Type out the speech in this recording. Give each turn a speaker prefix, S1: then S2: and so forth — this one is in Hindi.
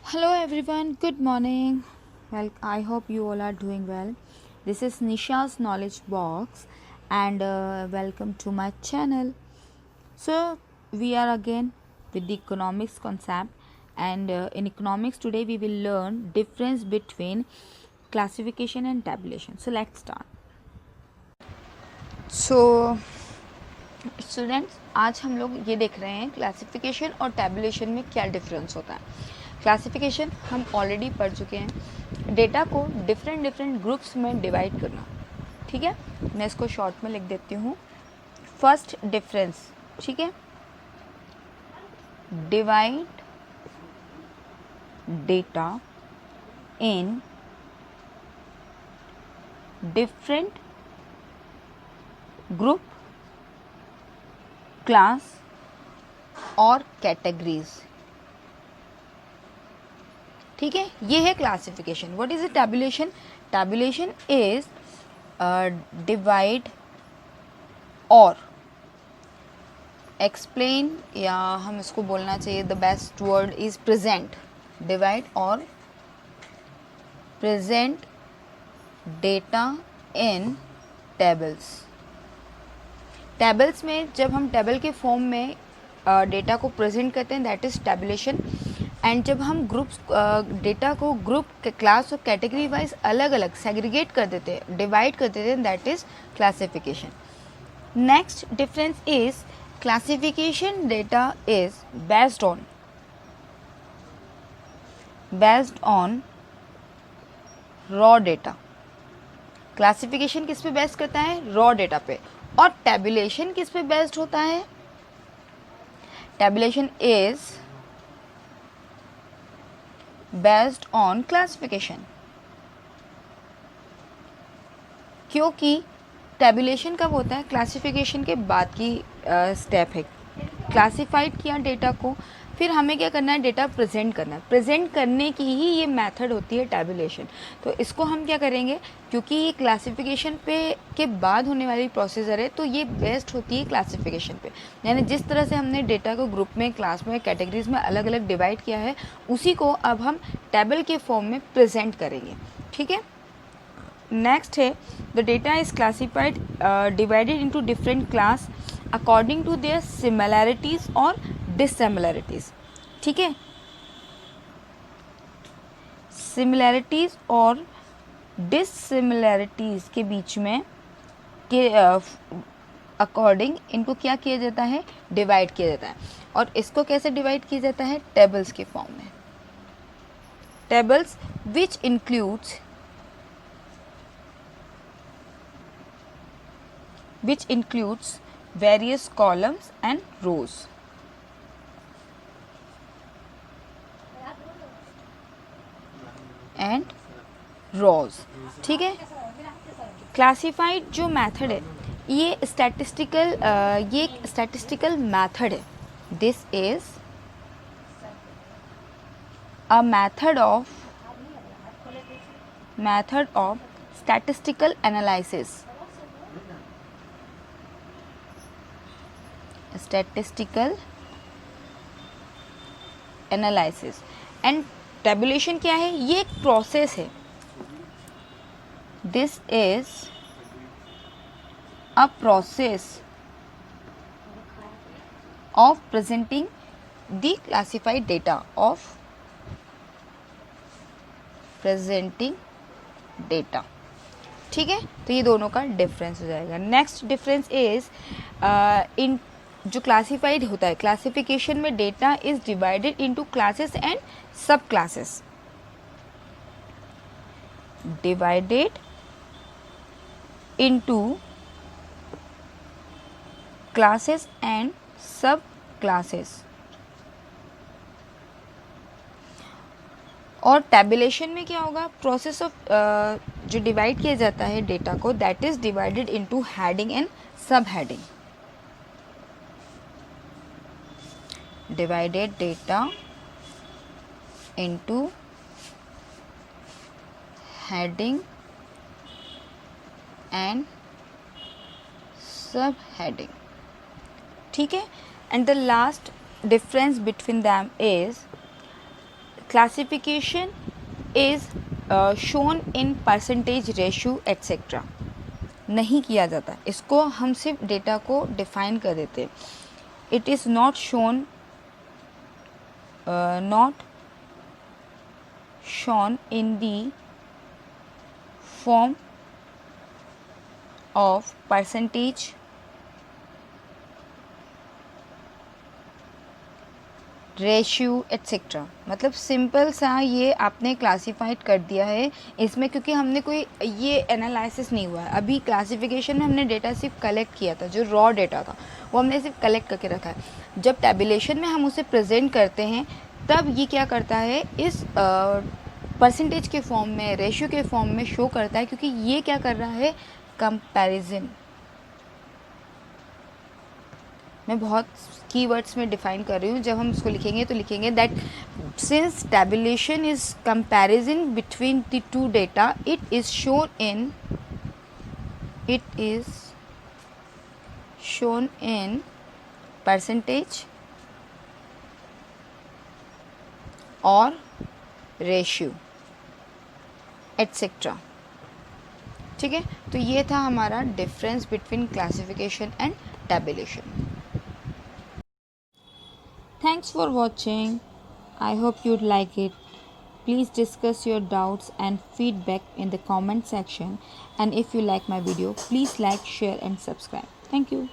S1: Hello everyone, good morning. Well, I hope you all are doing well. This is Nisha's Knowledge Box and welcome to my channel. So, we are again with the economics concept and in economics today we will learn difference between classification and tabulation. So, let's start. So, students आज हम लोग ये देख रहे हैं क्लासिफिकेशन और टैबुलेशन में क्या डिफरेंस होता है। क्लासिफिकेशन हम ऑलरेडी पढ़ चुके हैं, डेटा को डिफरेंट डिफरेंट ग्रुप्स में डिवाइड करना। ठीक है, मैं इसको शॉर्ट में लिख देती हूँ। फर्स्ट डिफरेंस, ठीक है, divide data in different group, class और कैटेगरीज। ठीक है, ये है classification. What is a tabulation? Tabulation is divide और एक्सप्लेन, या हम इसको बोलना चाहिए the best word is present. Divide और प्रेजेंट डेटा इन टेबल्स। टेबल्स में जब हम टेबल के फॉर्म में डेटा को प्रेजेंट करते हैं दैट इज़ टैबुलेशन। एंड जब हम ग्रुप्स डेटा को ग्रुप, क्लास और कैटेगरी वाइज अलग अलग सेग्रीगेट कर देते हैं, डिवाइड कर देते हैं, that is classification. Next difference is classification data is based on raw data. Classification किस पे बेस्ड करता है? रॉ डेटा पे। और टैबुलेशन किस पे बेस्ड होता है? Tabulation is based on classification. क्योंकि टैबुलेशन कब होता है? क्लासिफिकेशन के बाद की स्टेप है। क्लासिफाइड किया डेटा को, फिर हमें क्या करना है? डेटा प्रेजेंट करना है। प्रेजेंट करने की ही ये मेथड होती है टैबुलेशन। तो इसको हम क्या करेंगे, क्योंकि ये क्लासिफिकेशन पे के बाद होने वाली प्रोसीजर है, तो ये बेस्ड होती है क्लासिफिकेशन पे। यानी जिस तरह से हमने डेटा को ग्रुप में, क्लास में, कैटेगरीज में अलग अलग डिवाइड किया है, उसी को अब हम टेबल के फॉर्म में प्रेजेंट करेंगे। ठीक है, नेक्स्ट है the data is classified divided into different class according to their similarities और डिससिमिलैरिटीज। ठीक है, सिमिलैरिटीज और डिससिमिलैरिटीज के बीच में के अकॉर्डिंग इनको क्या किया जाता है? डिवाइड किया जाता है। और इसको कैसे डिवाइड किया जाता है? टेबल्स के फॉर्म में। Tables which includes various columns and rows. And rows, ठीक है। क्लासिफाइड जो मेथड है ये स्टैटिस्टिकल मेथड है। This is a method of statistical analysis. And tabulation क्या है? ये एक प्रोसेस है। This is a process of presenting the classified data, ठीक है। तो ये दोनों का डिफरेंस हो जाएगा। नेक्स्ट डिफरेंस इज इन जो क्लासिफाइड होता है, क्लासिफिकेशन में data is divided into classes and sub classes. Divided into classes and sub classes. और टैबुलेशन में क्या होगा? प्रोसेस ऑफ जो डिवाइड किया जाता है डेटा को, that is divided into heading and sub heading. Divided data into heading and sub heading. ठीक है, and the last difference between them is classification is shown in percentage, ratio etcetera नहीं किया जाता, इसको हम सिर्फ डेटा को डिफाइन कर देते हैं. It is not shown in the form of percentage, ratio etcetera. मतलब सिंपल सा ये आपने क्लासीफाइड कर दिया है इसमें, क्योंकि हमने कोई ये एनालिसिस नहीं हुआ है अभी. क्लासिफिकेशन में हमने डेटा सिर्फ कलेक्ट किया था, जो रॉ डेटा था वो हमने सिर्फ कलेक्ट करके रखा है. जब टैबुलेशन में हम उसे प्रेजेंट करते हैं तब ये क्या करता है, इस परसेंटेज के फॉर्म में, रेशियो के फॉर्म में शो करता है, क्योंकि ये क्या कर रहा है, कंपैरिजन. मैं बहुत कीवर्ड्स में डिफाइन कर रही हूँ. जब हम इसको लिखेंगे तो लिखेंगे that since tabulation is comparison between the two data, it is shown in percentage और रेशियो एट्सेट्रा. ठीक है, तो ये था हमारा difference between classification and tabulation. Thanks for watching. I hope you'd like it. Please discuss your doubts and feedback in the comment section. And if you like my video, please like, share and subscribe. Thank you.